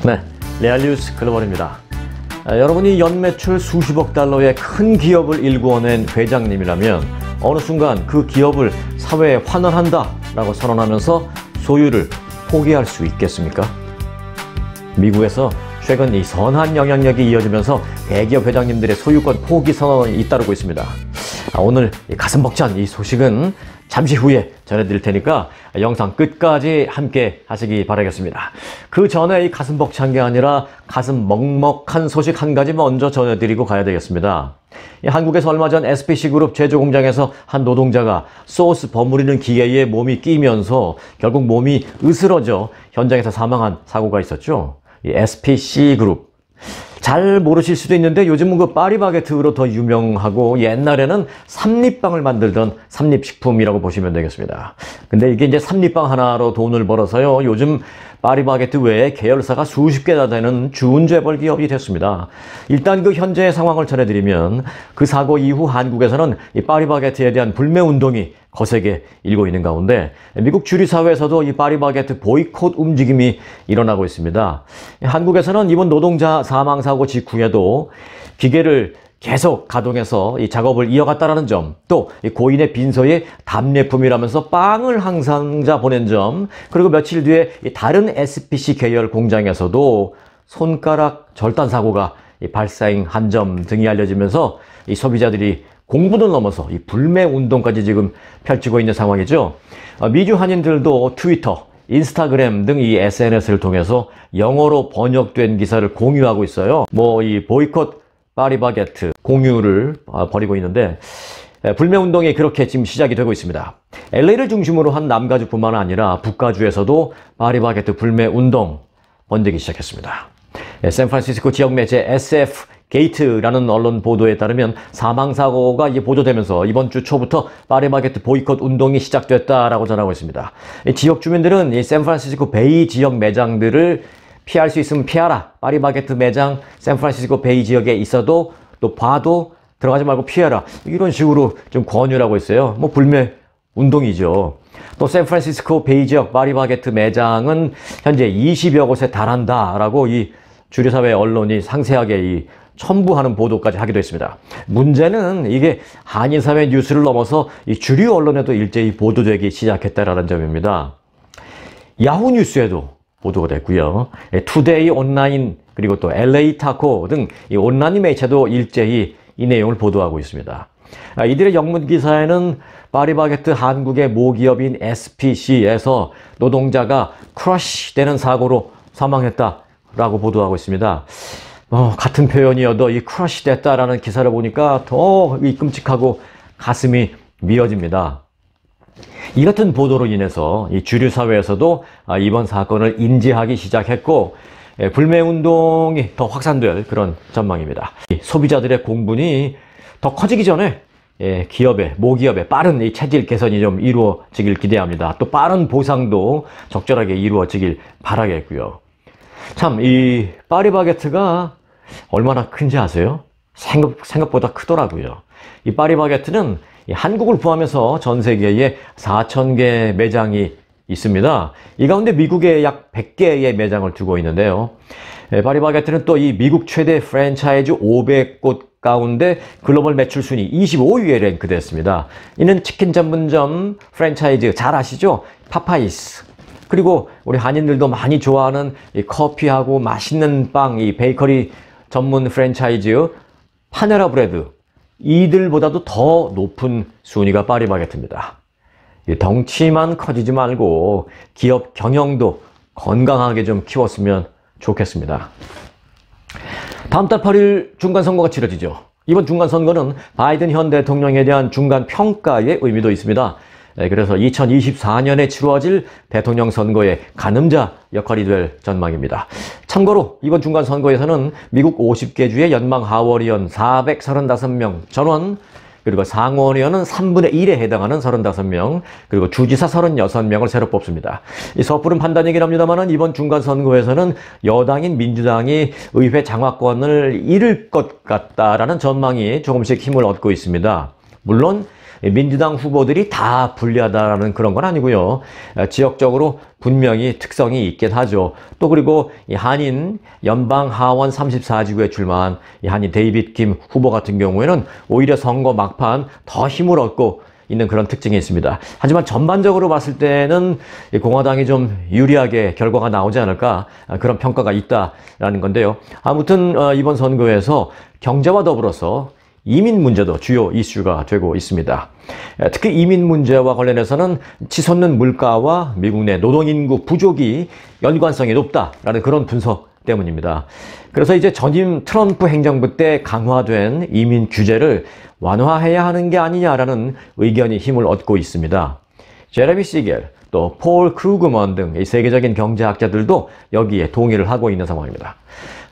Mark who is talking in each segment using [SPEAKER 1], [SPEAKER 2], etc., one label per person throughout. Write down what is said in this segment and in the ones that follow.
[SPEAKER 1] 네, 레알뉴스 글로벌입니다. 여러분이 연매출 수십억 달러의 큰 기업을 일구어낸 회장님이라면 어느 순간 그 기업을 사회에 환원한다 라고 선언하면서 소유를 포기할 수 있겠습니까? 미국에서 최근 이 선한 영향력이 이어지면서 대기업 회장님들의 소유권 포기 선언이 잇따르고 있습니다. 오늘 가슴 벅찬 이 소식은 잠시 후에 전해드릴 테니까 영상 끝까지 함께 하시기 바라겠습니다. 그 전에 이 가슴 벅찬 게 아니라 가슴 먹먹한 소식 한 가지 먼저 전해드리고 가야 되겠습니다. 한국에서 얼마 전 SPC그룹 제조공장에서 한 노동자가 소스 버무리는 기계에 몸이 끼면서 결국 몸이 으스러져 현장에서 사망한 사고가 있었죠. 이 SPC그룹. 잘 모르실 수도 있는데 요즘은 그 파리바게트로 더 유명하고 옛날에는 삼립빵을 만들던 삼립식품이라고 보시면 되겠습니다. 근데 이게 이제 삼립빵 하나로 돈을 벌어서요. 요즘 파리바게트 외에 계열사가 수십 개나 되는 준재벌 기업이 됐습니다. 일단 그 현재의 상황을 전해드리면 그 사고 이후 한국에서는 이 파리바게트에 대한 불매운동이 거세게 일고 있는 가운데 미국 주류사회에서도 이 파리바게트 보이콧 움직임이 일어나고 있습니다. 한국에서는 이번 노동자 사망사고 직후에도 기계를 계속 가동해서 이 작업을 이어갔다라는 점, 또 고인의 빈소에 답례품이라면서 빵을 항상자 보낸 점, 그리고 며칠 뒤에 다른 SPC 계열 공장에서도 손가락 절단 사고가 발생한 점 등이 알려지면서 이 소비자들이 공분을 넘어서 이 불매 운동까지 지금 펼치고 있는 상황이죠. 미주 한인들도 트위터, 인스타그램 등 이 SNS를 통해서 영어로 번역된 기사를 공유하고 있어요. 이 보이콧 파리바게트 공유를 벌이고 있는데 불매 운동이 그렇게 지금 시작이 되고 있습니다. LA를 중심으로 한 남가주뿐만 아니라 북가주에서도 파리바게트 불매 운동 번지기 시작했습니다. 샌프란시스코 지역 매체 SF 게이트라는 언론 보도에 따르면 사망사고가 보도되면서 이번 주 초부터 파리바게트 보이콧 운동이 시작됐다라고 전하고 있습니다. 지역 주민들은 이 샌프란시스코 베이 지역 매장들을 피할 수 있으면 피하라. 파리바게트 매장 샌프란시스코 베이 지역에 있어도 또 봐도 들어가지 말고 피해라. 이런 식으로 좀 권유를 하고 있어요. 불매 운동이죠. 또 샌프란시스코 베이 지역 파리바게트 매장은 현재 20여 곳에 달한다라고 이 주류사회 언론이 상세하게 첨부하는 보도까지 하기도 했습니다. 문제는 이게 한인사회 뉴스를 넘어서 이 주류 언론에도 일제히 보도되기 시작했다라는 점입니다. 야후 뉴스에도 보도가 됐고요. 투데이 온라인 그리고 또 LA 타코 등 이 온라인 매체도 일제히 이 내용을 보도하고 있습니다. 이들의 영문 기사에는 파리바게트 한국의 모기업인 SPC에서 노동자가 크러쉬 되는 사고로 사망했다라고 보도하고 있습니다. 같은 표현이어도 이 크러쉬 됐다라는 기사를 보니까 더 끔찍하고 가슴이 미어집니다. 이 같은 보도로 인해서 이 주류 사회에서도 이번 사건을 인지하기 시작했고 불매운동이 더 확산될 그런 전망입니다. 소비자들의 공분이 더 커지기 전에 모기업의 빠른 이 체질 개선이 좀 이루어지길 기대합니다. 또 빠른 보상도 적절하게 이루어지길 바라겠고요. 참, 이 파리바게트가 얼마나 큰지 아세요? 생각보다 크더라고요. 이 파리바게트는 한국을 포함해서 전 세계에 4,000개 매장이 있습니다. 이 가운데 미국에 약 100개의 매장을 두고 있는데요. 파리바게트는 또 이 미국 최대 프랜차이즈 500곳 가운데 글로벌 매출 순위 25위에 랭크됐습니다. 이는 치킨 전문점 프랜차이즈 잘 아시죠? 파파이스. 그리고 우리 한인들도 많이 좋아하는 이 커피하고 맛있는 빵, 이 베이커리 전문 프랜차이즈 파네라 브레드. 이들보다도 더 높은 순위가 파리바게트입니다. 덩치만 커지지 말고 기업 경영도 건강하게 좀 키웠으면 좋겠습니다. 다음 달 8일 중간선거가 치러지죠. 이번 중간선거는 바이든 현 대통령에 대한 중간평가의 의미도 있습니다. 그래서 2024년에 치루어질 대통령 선거의 가늠자 역할이 될 전망입니다. 참고로 이번 중간선거에서는 미국 50개 주의 연방 하원의원 435명 전원, 그리고 상원의원은 3분의 1에 해당하는 35명, 그리고 주지사 36명을 새로 뽑습니다. 이 섣부른 판단이긴 합니다만 이번 중간선거에서는 여당인 민주당이 의회 장악권을 잃을 것 같다라는 전망이 조금씩 힘을 얻고 있습니다. 물론 민주당 후보들이 다 불리하다라는 그런 건 아니고요. 지역적으로 분명히 특성이 있긴 하죠. 또 그리고 이 한인 연방 하원 34지구에 출마한 이 한인 데이빗 김 후보 같은 경우에는 오히려 선거 막판 더 힘을 얻고 있는 그런 특징이 있습니다. 하지만 전반적으로 봤을 때는 공화당이 좀 유리하게 결과가 나오지 않을까 그런 평가가 있다라는 건데요. 아무튼 이번 선거에서 경제와 더불어서 이민 문제도 주요 이슈가 되고 있습니다. 특히 이민 문제와 관련해서는 치솟는 물가와 미국 내 노동인구 부족이 연관성이 높다라는 그런 분석 때문입니다. 그래서 이제 전임 트럼프 행정부 때 강화된 이민 규제를 완화해야 하는 게 아니냐라는 의견이 힘을 얻고 있습니다. 제레미 시겔, 또 폴 크루그먼 등 세계적인 경제학자들도 여기에 동의를 하고 있는 상황입니다.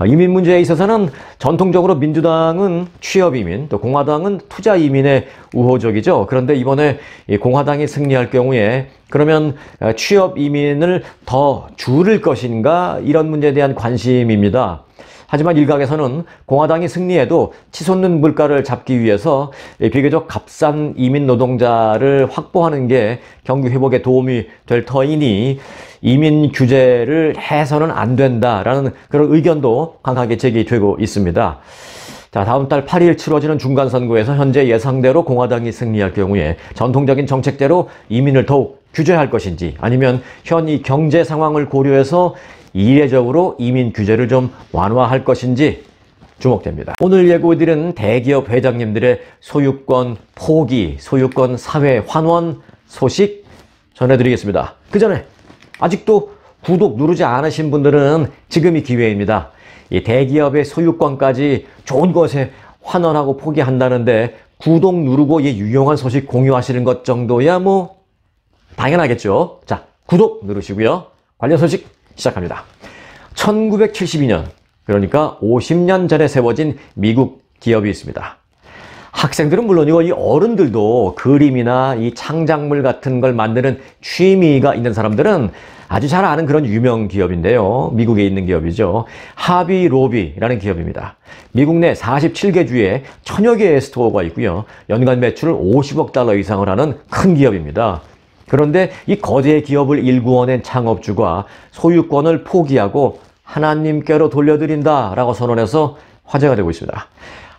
[SPEAKER 1] 이민 문제에 있어서는 전통적으로 민주당은 취업 이민, 또 공화당은 투자 이민에 우호적이죠. 그런데 이번에 공화당이 승리할 경우에 그러면 취업 이민을 더 줄일 것인가 이런 문제에 대한 관심입니다. 하지만 일각에서는 공화당이 승리해도 치솟는 물가를 잡기 위해서 비교적 값싼 이민 노동자를 확보하는 게 경기 회복에 도움이 될 터이니 이민 규제를 해서는 안 된다라는 그런 의견도 강하게 제기되고 있습니다. 자, 다음 달 8일 치러지는 중간선거에서 현재 예상대로 공화당이 승리할 경우에 전통적인 정책대로 이민을 더욱 규제할 것인지 아니면 현 이 경제 상황을 고려해서 이례적으로 이민 규제를 좀 완화할 것인지 주목됩니다. 오늘 예고드린 대기업 회장님들의 소유권 포기, 소유권 사회 환원 소식 전해드리겠습니다. 그 전에 아직도 구독 누르지 않으신 분들은 지금이 기회입니다. 이 대기업의 소유권까지 좋은 것에 환원하고 포기한다는데 구독 누르고 이 유용한 소식 공유하시는 것 정도야 뭐 당연하겠죠. 자, 구독 누르시고요. 관련 소식 시작합니다. 1972년, 그러니까 50년 전에 세워진 미국 기업이 있습니다. 학생들은 물론이고 이 어른들도 그림이나 이 창작물 같은 걸 만드는 취미가 있는 사람들은 아주 잘 아는 그런 유명 기업인데요. 미국에 있는 기업이죠. 하비 로비라는 기업입니다. 미국 내 47개 주에 천여 개의 스토어가 있고요. 연간 매출을 50억 달러 이상을 하는 큰 기업입니다. 그런데 이 거대 기업을 일구어낸 창업주가 소유권을 포기하고 하나님께로 돌려드린다라고 선언해서 화제가 되고 있습니다.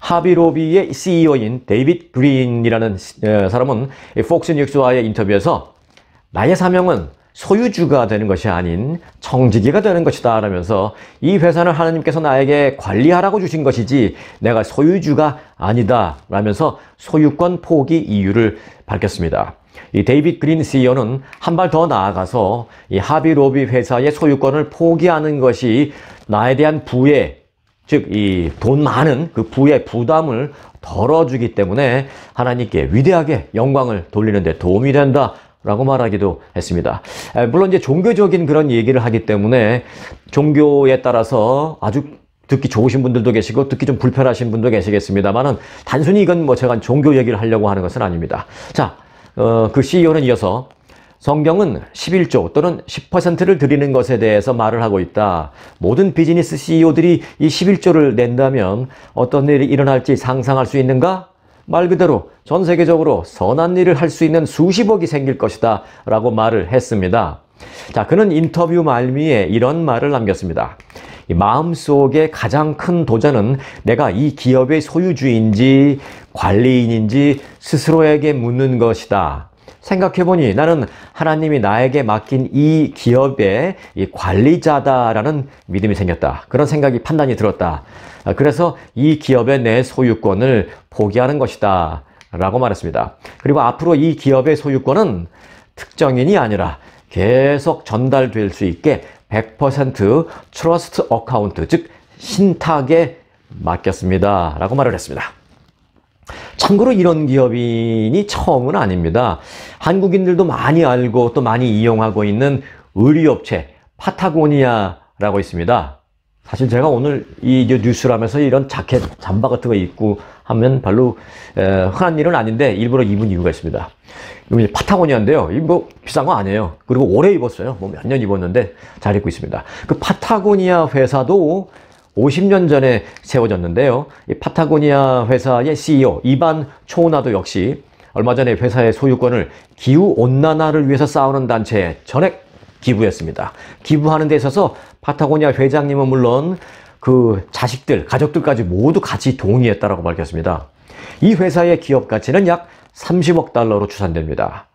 [SPEAKER 1] 하비로비의 CEO인 데이빗 그린이라는 사람은 폭스뉴스와의 인터뷰에서 나의 사명은 소유주가 되는 것이 아닌 청지기가 되는 것이다 라면서 이 회사는 하나님께서 나에게 관리하라고 주신 것이지 내가 소유주가 아니다 라면서 소유권 포기 이유를 밝혔습니다. 이 데이빗 그린 CEO는 한 발 더 나아가서 이 하비로비 회사의 소유권을 포기하는 것이 나에 대한 부의, 즉 이 돈 많은 그 부의 부담을 덜어주기 때문에 하나님께 위대하게 영광을 돌리는 데 도움이 된다 라고 말하기도 했습니다. 물론 이제 종교적인 그런 얘기를 하기 때문에 종교에 따라서 아주 듣기 좋으신 분들도 계시고 듣기 좀 불편하신 분도 계시겠습니다만은 단순히 이건 뭐 제가 종교 얘기를 하려고 하는 것은 아닙니다. 자, 그 CEO는 이어서 성경은 11조 또는 10%를 드리는 것에 대해서 말을 하고 있다. 모든 비즈니스 CEO들이 이 11조를 낸다면 어떤 일이 일어날지 상상할 수 있는가? 말 그대로 전 세계적으로 선한 일을 할 수 있는 수십억이 생길 것이다 라고 말을 했습니다. 자, 그는 인터뷰 말미에 이런 말을 남겼습니다. 이 마음속의 가장 큰 도전은 내가 이 기업의 소유주인지 관리인인지 스스로에게 묻는 것이다. 생각해보니 나는 하나님이 나에게 맡긴 이 기업의 이 관리자다라는 믿음이 생겼다. 그런 생각이 판단이 들었다. 그래서 이 기업의 내 소유권을 포기하는 것이다 라고 말했습니다. 그리고 앞으로 이 기업의 소유권은 특정인이 아니라 계속 전달될 수 있게 100% 트러스트 어카운트, 즉 신탁에 맡겼습니다 라고 말을 했습니다. 참고로 이런 기업인이 처음은 아닙니다. 한국인들도 많이 알고 또 많이 이용하고 있는 의류업체 파타고니아라고 있습니다. 사실 제가 오늘 이 뉴스를 하면서 이런 자켓, 잠바 같은 거 입고 하면 별로 흔한 일은 아닌데 일부러 입은 이유가 있습니다. 이거 파타고니아인데요. 이거 뭐 비싼 거 아니에요. 그리고 오래 입었어요. 뭐 몇 년 입었는데 잘 입고 있습니다. 그 파타고니아 회사도 50년 전에 세워졌는데요. 이 파타고니아 회사의 CEO 이반 초우나도 역시 얼마 전에 회사의 소유권을 기후온난화를 위해서 싸우는 단체에 전액 기부했습니다. 기부하는 데 있어서 파타고니아 회장님은 물론 그 자식들, 가족들까지 모두 같이 동의했다라고 밝혔습니다. 이 회사의 기업 가치는 약 30억 달러로 추산됩니다.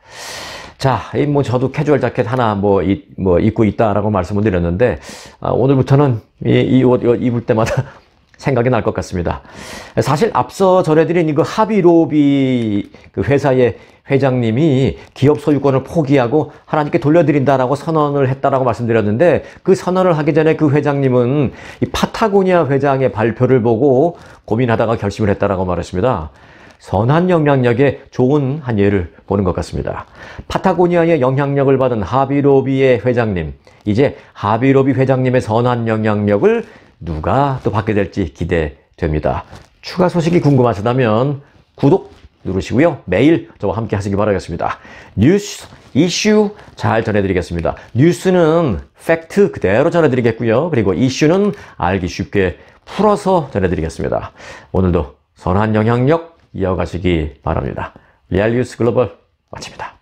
[SPEAKER 1] 자, 저도 캐주얼 자켓 하나 입고 있다라고 말씀을 드렸는데, 오늘부터는 이 옷 입을 때마다 생각이 날 것 같습니다. 사실 앞서 전해드린 그 하비로비 그 회사의 회장님이 기업 소유권을 포기하고 하나님께 돌려드린다라고 선언을 했다라고 말씀드렸는데, 그 선언을 하기 전에 그 회장님은 이 파타고니아 회장의 발표를 보고 고민하다가 결심을 했다라고 말했습니다. 선한 영향력의 좋은 한 예를 보는 것 같습니다. 파타고니아의 영향력을 받은 하비로비의 회장님, 이제 하비로비 회장님의 선한 영향력을 누가 또 받게 될지 기대됩니다. 추가 소식이 궁금하시다면 구독 누르시고요. 매일 저와 함께 하시기 바라겠습니다. 뉴스, 이슈 잘 전해드리겠습니다. 뉴스는 팩트 그대로 전해드리겠고요. 그리고 이슈는 알기 쉽게 풀어서 전해드리겠습니다. 오늘도 선한 영향력 이어가시기 바랍니다. 리얼 뉴스 글로벌 마칩니다.